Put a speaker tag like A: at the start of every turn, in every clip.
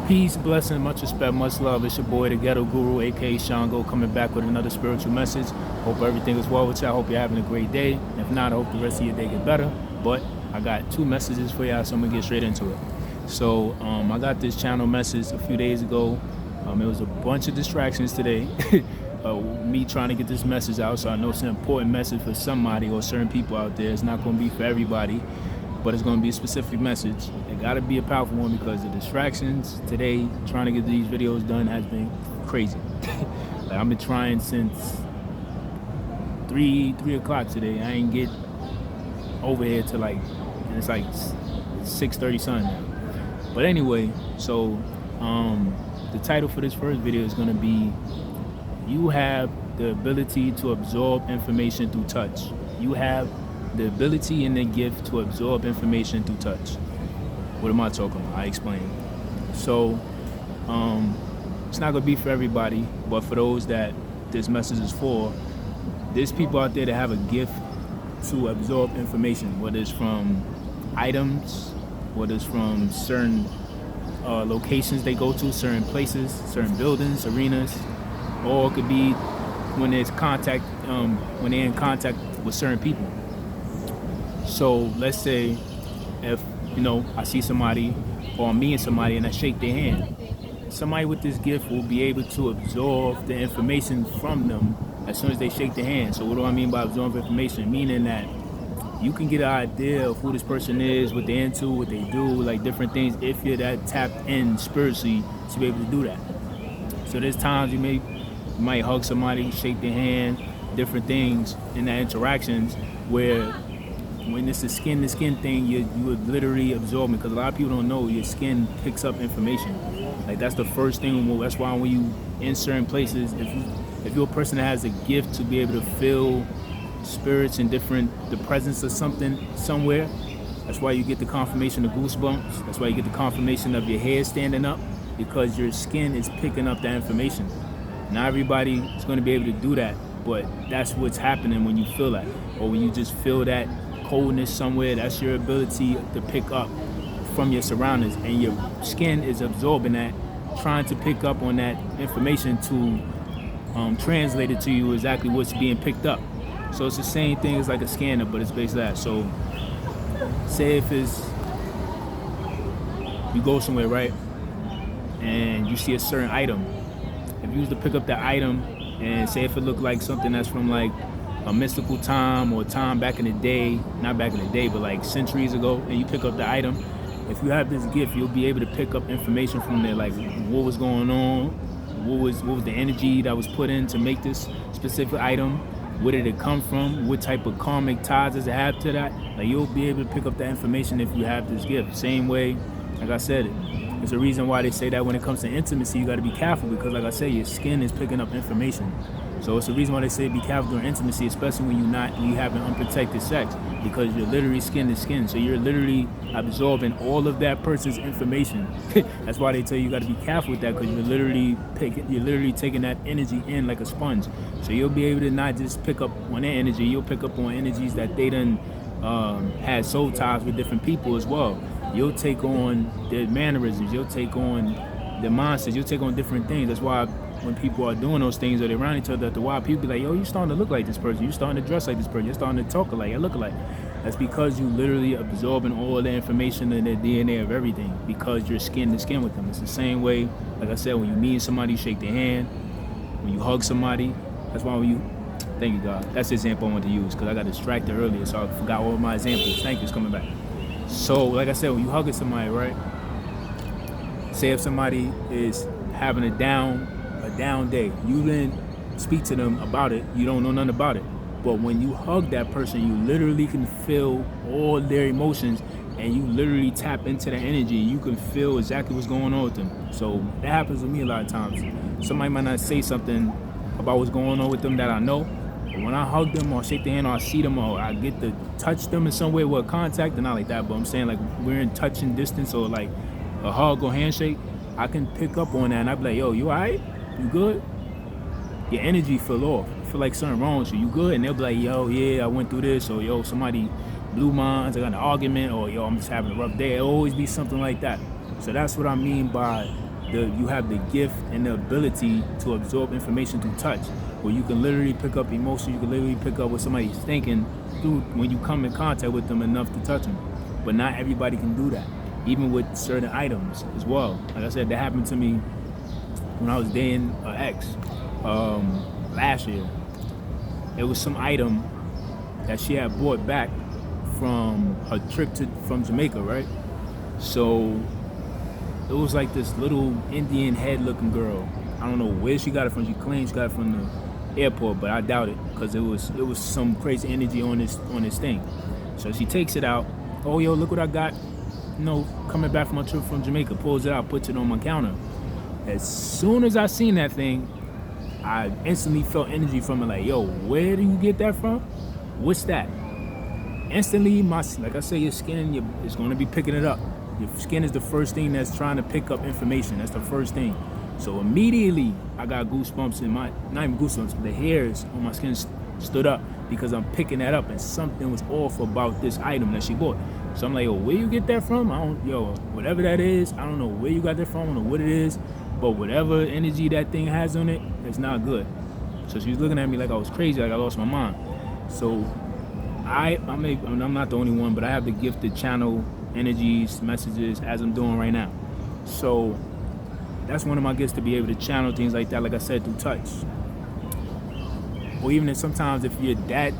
A: Peace, blessing, much respect, much love. It's your boy, the Ghetto Guru, aka Shango, coming back with another spiritual message. Hope everything is well with you. I hope you're having a great day. If not, I hope the rest of your day get better. But I got two messages for y'all, so I'm gonna get straight into it. So I got this channel message a few days ago. It was a bunch of distractions today. Me trying to get this message out, so I know it's an important message for somebody or certain people out there. It's not going to be for everybody, but it's going to be a specific message. It got to be a powerful one because the distractions today, trying to get these videos done, has been crazy. Like, I've been trying since 3 o'clock today. I ain't get over here to and it's like 6:30 something now. But anyway, so the title for this first video is going to be, you have the ability to absorb information through touch. You have the ability and the gift to absorb information through touch. What am I talking about? I explain. So it's not going to be for everybody, but for those that this message is for, there's people out there that have a gift to absorb information, whether it's from items, whether it's from certain locations they go to, certain places, certain buildings, arenas, or it could be when there's contact, when they're in contact with certain people. So let's say if, I see somebody or me and somebody and I shake their hand, somebody with this gift will be able to absorb the information from them as soon as they shake their hand. So what do I mean by absorb information? Meaning that you can get an idea of who this person is, what they're into, what they do, like different things, if you're that tapped in spiritually to be able to do that. So there's times you might hug somebody, shake their hand, different things in that interactions where when it's a skin-to-skin thing, you would literally absorb it, because a lot of people don't know your skin picks up information. Like, that's the first thing. That's why when you in certain places, if you're a person that has a gift to be able to feel spirits and the presence of something somewhere, that's why you get the confirmation of goosebumps. That's why you get the confirmation of your hair standing up, because your skin is picking up that information. Not everybody is going to be able to do that, but that's what's happening when you feel that, or when you just feel that coldness somewhere. That's your ability to pick up from your surroundings, and your skin is absorbing that, trying to pick up on that information to translate it to you exactly what's being picked up. So it's the same thing as like a scanner, but it's based that. So say if you go somewhere, right, and you see a certain item. If you was to pick up that item and say if it looked like something that's from like a mystical time or time back in the day, not back in the day, but like centuries ago, and you pick up the item, if you have this gift, you'll be able to pick up information from there, like what was going on, what was the energy that was put in to make this specific item, where did it come from, what type of karmic ties does it have to that. Like, you'll be able to pick up that information if you have this gift. Same way, like I said, there's a reason why they say that when it comes to intimacy, you got to be careful, because like I said, your skin is picking up information. So it's the reason why they say be careful during intimacy, especially when you having unprotected sex, because you're literally skin to skin. So you're literally absorbing all of that person's information. That's why they tell you got to be careful with that, because you're literally taking that energy in like a sponge. So you'll be able to not just pick up on their energy, you'll pick up on energies that they done had soul ties with different people as well. You'll take on their mannerisms, you'll take on their mindsets, you'll take on different things. That's why when people are doing those things or they're around each other, after a while, people be like, yo, you starting to look like this person, you starting to dress like this person, you're starting to talk alike, you look alike. That's because you literally absorbing all the information and the DNA of everything, because you're skin to skin with them. It's the same way, like I said, when you meet somebody, you shake their hand, when you hug somebody. That's why thank you, God. That's the example I wanted to use, because I got distracted earlier, so I forgot all my examples. Thank you, it's coming back. So, like I said, when you hugging somebody, right? Say if somebody is having a down day, you didn't speak to them about it, you don't know nothing about it. But when you hug that person, you literally can feel all their emotions, and you literally tap into the energy. You can feel exactly what's going on with them. So that happens with me a lot of times. Somebody might not say something about what's going on with them that I know, but when I hug them or shake their hand or I see them or I get to touch them in some way with contact, and not like that, but I'm saying like we're in touching distance or like a hug or handshake, I can pick up on that, and I be like, yo, you all right? You good? Your energy fell off. I feel like something wrong with you. You good? And they'll be like, yo, yeah, I went through this, or yo, somebody blew minds, I got in an argument, or yo, I'm just having a rough day. It'll always be something like that. So that's what I mean by you have the gift and the ability to absorb information through touch, where you can literally pick up emotion, you can literally pick up what somebody's thinking through when you come in contact with them enough to touch them. But not everybody can do that, even with certain items as well. Like I said, that happened to me when I was dating an ex last year. It was some item that she had brought back from her trip from Jamaica, right? So it was like this little Indian head looking girl. I don't know where she got it from. She claims she got it from the airport, but I doubt it, because it was some crazy energy on this thing. So she takes it out. Oh, yo, look what I got. Coming back from my trip from Jamaica. Pulls it out, puts it on my counter. As soon as I seen that thing, I instantly felt energy from it. Like, yo, where do you get that from? What's that? Instantly, like I say, your skin is going to be picking it up. Your skin is the first thing that's trying to pick up information. That's the first thing. So immediately, I got goosebumps in not even goosebumps, but the hairs on my skin stood up, because I'm picking that up, and something was off about this item that she bought. So I'm like, yo, where you get that from? Whatever that is, I don't know where you got that from, I don't know what it is, but whatever energy that thing has on it, it's not good. So she was looking at me like I was crazy, like I lost my mind. So I'm not the only one, but I have the gift to channel energies, messages, as I'm doing right now. So that's one of my gifts, to be able to channel things like that, like I said, through touch. Or even if sometimes if you're that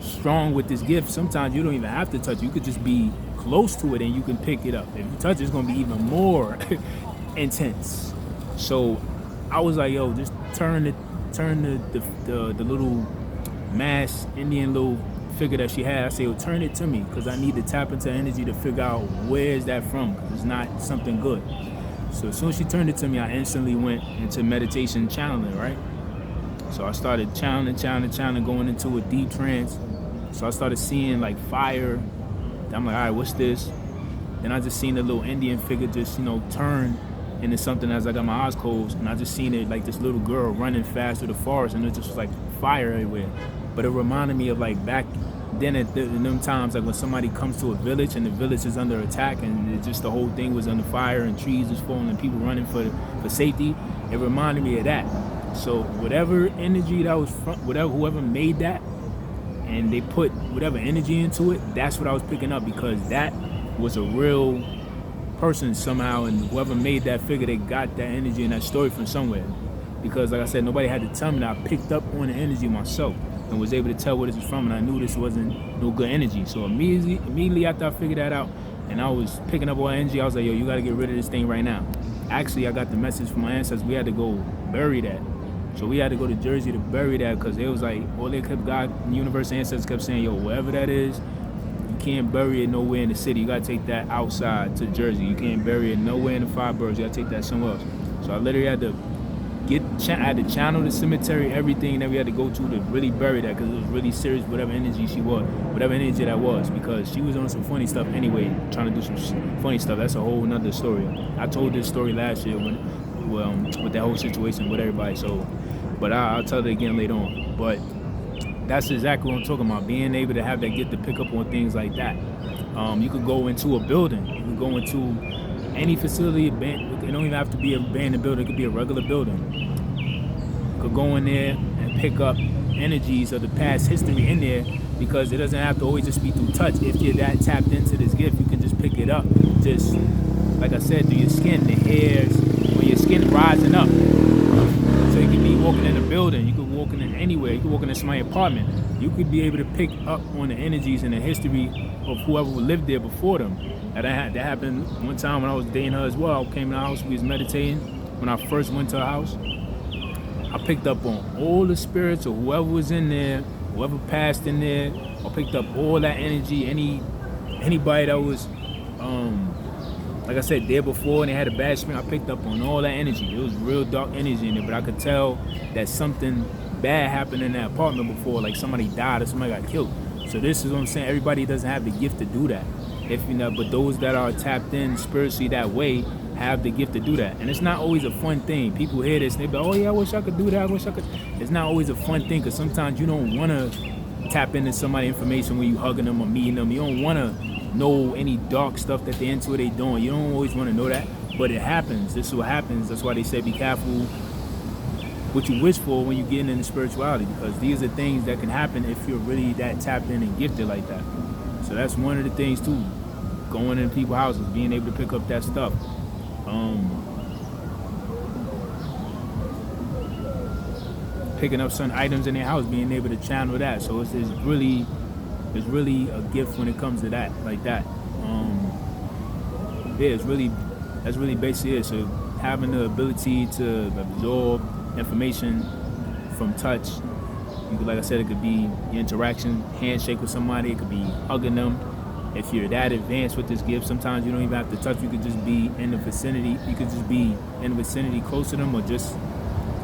A: strong with this gift, sometimes you don't even have to touch. You could just be close to it and you can pick it up. If you touch, it's gonna be even more intense. So I was like, yo, just turn the little masked Indian little figure that she had. I say, yo, turn it to me, because I need to tap into energy to figure out where's that from, because it's not something good. So as soon as she turned it to me, I instantly went into meditation channeling, right? So I started channeling, going into a deep trance. So I started seeing like fire. I'm like, all right, what's this? Then I just seen the little Indian figure just, turn into something as I got my eyes closed. And I just seen it like this little girl running fast through the forest, and it just was like fire everywhere. But it reminded me of like back then in them times, like when somebody comes to a village and the village is under attack, and the whole thing was under fire and trees was falling and people running for safety. It reminded me of that. So whatever energy that was from, whoever made that, and they put whatever energy into it, that's what I was picking up, because that was a real person somehow, and whoever made that figure, they got that energy and that story from somewhere. Because like I said, nobody had to tell me that. I picked up on the energy myself and was able to tell where this was from, and I knew this wasn't no good energy. So immediately after I figured that out, and I was picking up all that energy, I was like, yo, you gotta get rid of this thing right now. Actually, I got the message from my ancestors, we had to go bury that. So we had to go to Jersey to bury that, because it was like, all they kept, God, the universe ancestors kept saying, yo, wherever that is, you can't bury it nowhere in the city. You gotta take that outside to Jersey. You can't bury it nowhere in the Five Boroughs. You gotta take that somewhere else. So I literally had to channel the cemetery, everything that we had to go to really bury that, because it was really serious, whatever energy that was, because she was on some funny stuff anyway, trying to do some funny stuff. That's a whole nother story. I told this story last year with that whole situation with everybody. So, but I'll tell it again later on. But that's exactly what I'm talking about, being able to have that gift to pick up on things like that. You could go into a building, you could go into any facility, it don't even have to be a abandoned building, it could be a regular building. You could go in there and pick up energies of the past history in there, because it doesn't have to always just be through touch. If you're that tapped into this gift, you can just pick it up. Just, like I said, through your skin, the hairs, when your skin rising up. So you could be walking in a building, you could walk in anywhere, you could walk in somebody's apartment. You could be able to pick up on the energies and the history of whoever lived there before them. That happened one time when I was dating her as well. I came to the house, we was meditating. When I first went to her house, I picked up on all the spirits of whoever was in there, whoever passed in there. I picked up all that energy, anybody that was, like I said, there before and they had a bad spirit. I picked up on all that energy. It was real dark energy in there, but I could tell that something bad happened in that apartment before, like somebody died or somebody got killed. So this is what I'm saying. Everybody doesn't have the gift to do that. But those that are tapped in spiritually that way have the gift to do that. And it's not always a fun thing. People hear this and they be like, oh yeah, I wish I could do that. I wish I could. It's not always a fun thing, because sometimes you don't want to tap into somebody's information when you hugging them or meeting them. You don't want to know any dark stuff that they're into or they doing. You don't always want to know that. But it happens. This is what happens. That's why they say be careful what you wish for when you get into spirituality, because these are things that can happen if you're really that tapped in and gifted like that. So that's one of the things too. Going into people's houses, being able to pick up that stuff. Picking up certain items in their house, being able to channel that. So it's really a gift when it comes to that, like that. Yeah, that's really basically it. So having the ability to absorb information from touch. You could, like I said, it could be your interaction, handshake with somebody, it could be hugging them. If you're that advanced with this gift, sometimes you don't even have to touch. You could just be in the vicinity. You could just be in the vicinity close to them, or just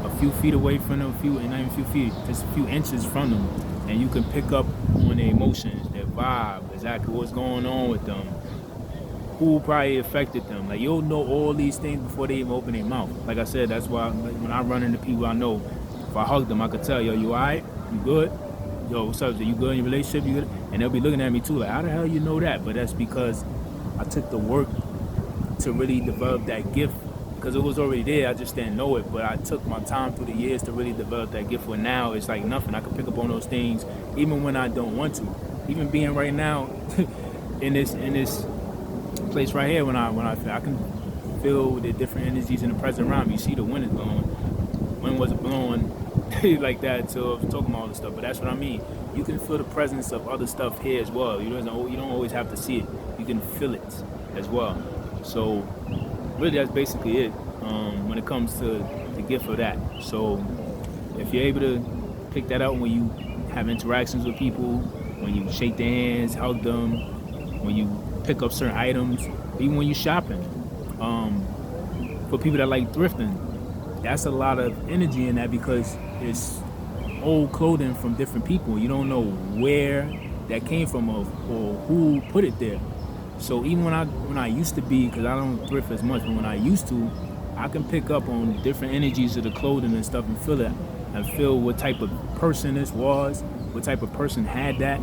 A: a few feet away from them, not even a few feet, just a few inches from them, and you can pick up on their emotions, their vibe, exactly what's going on with them, who probably affected them. Like, you'll know all these things before they even open their mouth. Like I said, that's why when I run into people, I know if I hug them, I could tell, yo, you all right? You good? Yo, what's up? You good in your relationship? You good? And they'll be looking at me too, like, how the hell you know that? But that's because I took the work to really develop that gift, because it was already there. I just didn't know it, but I took my time through the years to really develop that gift. Where now it's like nothing. I can pick up on those things even when I don't want to. Even being right now in this place right here, when I can feel the different energies in the present around me. You see the wind is blowing. Wind wasn't blowing like that until I was talking about all this stuff, but that's what I mean. You can feel the presence of other stuff here as well. You don't always have to see it. You can feel it as well. So really, that's basically it when it comes to the gift of that. So if you're able to pick that out when you have interactions with people, when you shake their hands, hug them, when you pick up certain items, even when you're shopping. For people that like thrifting, that's a lot of energy in that, because it's old clothing from different people. You don't know where that came from or who put it there. So even when I used to be, because I don't thrift as much, but when I used to, I can pick up on different energies of the clothing and stuff and feel it, and feel what type of person this was, what type of person had that,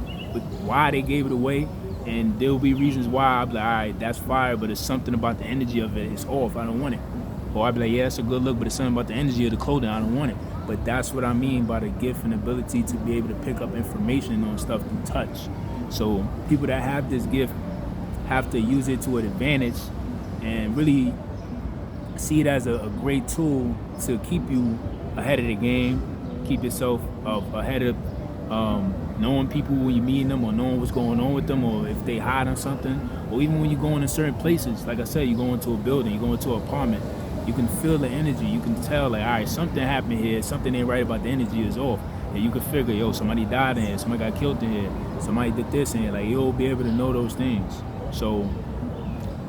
A: why they gave it away. And there'll be reasons why I'll be like, all right, that's fire, but it's something about the energy of it, it's off, I don't want it. Or I'll be like, yeah, it's a good look, but it's something about the energy of the clothing, I don't want it. But that's what I mean by the gift and ability to be able to pick up information on stuff through touch. So people that have this gift have to use it to an advantage and really see it as a great tool to keep you ahead of the game, keep yourself ahead of knowing people when you're meeting them, or knowing what's going on with them, or if they hiding something, or even when you go into certain places. Like I said, you go into a building, you go into an apartment, you can feel the energy, you can tell, like, all right, something happened here, something ain't right about the energy is off. And you can figure, yo, somebody died in here, somebody got killed in here, somebody did this in here. Like, you'll be able to know those things. So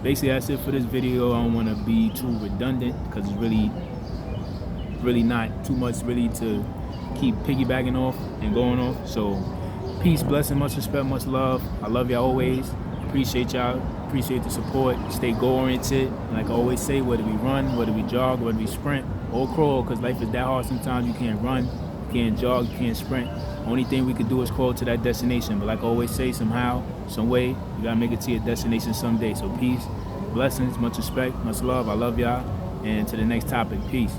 A: basically that's it for this video. I don't want to be too redundant, because it's really not too much really to keep piggybacking off and going off. So peace, blessing, much respect, much love. I love y'all always. Appreciate y'all. Appreciate the support. Stay goal-oriented. And like I always say, whether we run, whether we jog, whether we sprint or crawl, because life is that hard sometimes. You can't run, you can't jog, you can't sprint. Only thing we can do is crawl to that destination. But like I always say, somehow, some way, you gotta make it to your destination someday. So peace, blessings, much respect, much love. I love y'all. And to the next topic, peace.